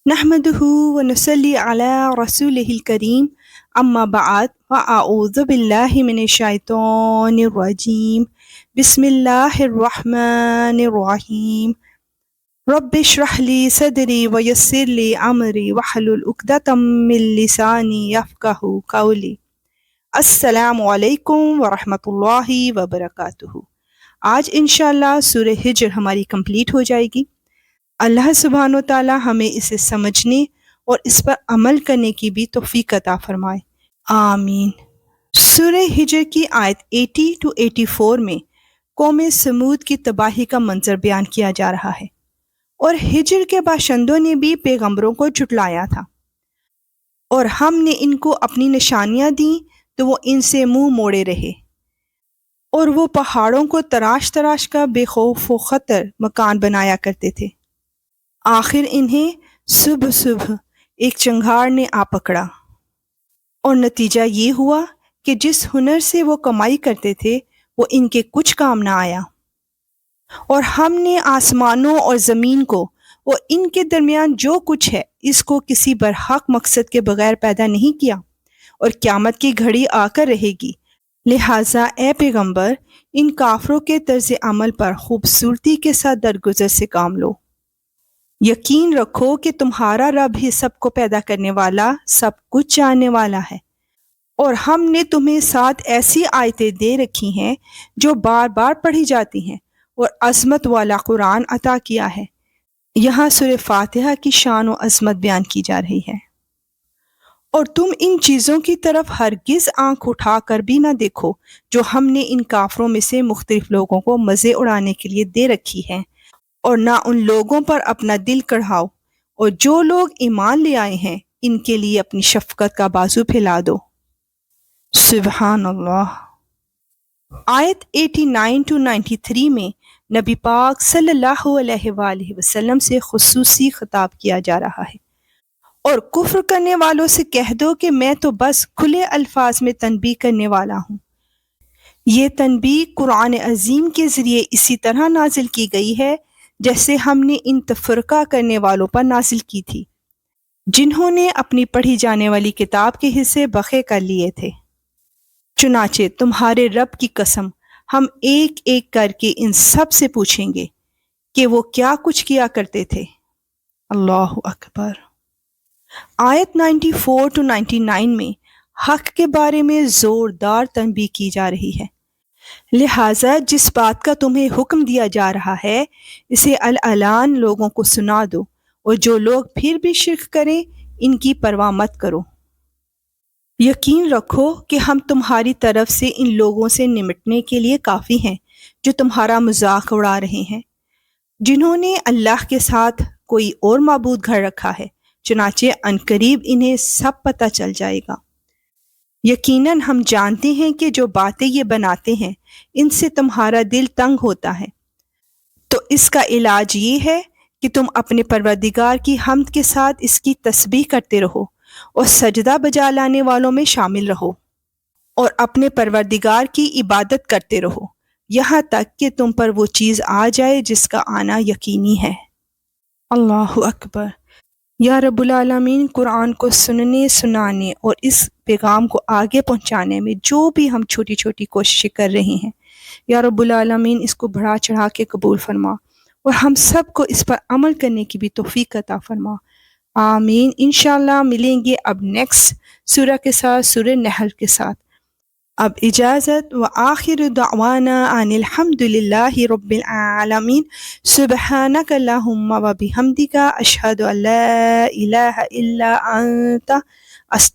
نحمده ونصلي على رسوله الكريم أما بعد فأعوذ بالله من الشيطان الرجيم بسم الله الرحمن الرحيم رب اشرح لي صدري ويسر لي أمري واحلل عقدة من لساني يفقهوا قولي السلام علیکم ورحمۃ اللہ وبرکاتہ۔ آج انشاءاللہ سورہ ہجر ہماری کمپلیٹ ہو جائے گی۔ اللہ سبحانہ و تعالی ہمیں اسے سمجھنے اور اس پر عمل کرنے کی بھی توفیق عطا فرمائے، آمین۔ سورہ ہجر کی آیت 80 to 84 میں قوم سمود کی تباہی کا منظر بیان کیا جا رہا ہے، اور ہجر کے باشندوں نے بھی پیغمبروں کو جھٹلایا تھا، اور ہم نے ان کو اپنی نشانیاں دیں تو وہ ان سے منہ موڑے رہے، اور وہ پہاڑوں کو تراش تراش کا بے خوف و خطر مکان بنایا کرتے تھے۔ آخر انہیں صبح صبح ایک چنگھاڑ نے آ پکڑا، اور نتیجہ یہ ہوا کہ جس ہنر سے وہ کمائی کرتے تھے وہ ان کے کچھ کام نہ آیا، اور ہم نے آسمانوں اور زمین کو اور ان کے درمیان جو کچھ ہے اس کو کسی برحق مقصد کے بغیر پیدا نہیں کیا، اور قیامت کی گھڑی آ کر رہے گی، لہٰذا اے پیغمبر ان کافروں کے طرز عمل پر خوبصورتی کے ساتھ درگزر سے کام لو۔ یقین رکھو کہ تمہارا رب ہی سب کو پیدا کرنے والا، سب کچھ جاننے والا ہے، اور ہم نے تمہیں 7 ایسی آیتیں دے رکھی ہیں جو بار بار پڑھی جاتی ہیں، اور عظمت والا قرآن عطا کیا ہے۔ یہاں سورہ فاتحہ کی شان و عظمت بیان کی جا رہی ہے۔ اور تم ان چیزوں کی طرف ہرگز آنکھ اٹھا کر بھی نہ دیکھو جو ہم نے ان کافروں میں سے مختلف لوگوں کو مزے اڑانے کے لیے دے رکھی ہیں، اور نہ ان لوگوں پر اپنا دل کڑھاؤ، اور جو لوگ ایمان لے آئے ہیں ان کے لیے اپنی شفقت کا بازو پھیلا دو۔ سبحان اللہ۔ آیت 89 to 93 میں نبی پاک صلی اللہ علیہ وآلہ وسلم سے خصوصی خطاب کیا جا رہا ہے، اور کفر کرنے والوں سے کہہ دو کہ میں تو بس کھلے الفاظ میں تنبیہ کرنے والا ہوں۔ یہ تنبیہ قرآن عظیم کے ذریعے اسی طرح نازل کی گئی ہے جیسے ہم نے ان تفرقہ کرنے والوں پر نازل کی تھی، جنہوں نے اپنی پڑھی جانے والی کتاب کے حصے بخے کر لیے تھے۔ چنانچہ تمہارے رب کی قسم ہم ایک ایک کر کے ان سب سے پوچھیں گے کہ وہ کیا کچھ کیا کرتے تھے۔ اللہ اکبر۔ آیت 94 to 99 میں حق کے بارے میں زوردار تنبیہ کی جا رہی ہے، لہٰذا جس بات کا تمہیں حکم دیا جا رہا ہے اسے الاعلان لوگوں کو سنا دو، اور جو لوگ پھر بھی شرک کریں ان کی پرواہ مت کرو۔ یقین رکھو کہ ہم تمہاری طرف سے ان لوگوں سے نمٹنے کے لیے کافی ہیں جو تمہارا مذاق اڑا رہے ہیں، جنہوں نے اللہ کے ساتھ کوئی اور معبود گھر رکھا ہے، چنانچہ عنقریب انہیں سب پتہ چل جائے گا۔ یقیناً ہم جانتے ہیں کہ جو باتیں یہ بناتے ہیں ان سے تمہارا دل تنگ ہوتا ہے، تو اس کا علاج یہ ہے کہ تم اپنے پروردگار کی حمد کے ساتھ اس کی تسبیح کرتے رہو اور سجدہ بجا لانے والوں میں شامل رہو، اور اپنے پروردگار کی عبادت کرتے رہو یہاں تک کہ تم پر وہ چیز آ جائے جس کا آنا یقینی ہے۔ اللہ اکبر۔ یا رب العالمین، قرآن کو سننے، سنانے اور اس پیغام کو آگے پہنچانے میں جو بھی ہم چھوٹی چھوٹی کوششیں کر رہے ہیں، یا رب العالمین اس کو بڑھا چڑھا کے قبول فرما، اور ہم سب کو اس پر عمل کرنے کی بھی توفیق عطا فرما، آمین۔ انشاءاللہ ملیں گے اب نیکسٹ سورہ کے ساتھ، سورہ نحل کے ساتھ۔ اب اجازت، وآخر دعوانا ان الحمد للہ رب العالمین۔ سبحانک اللہم وبحمدک، اشہد ان لا الہ الا انت،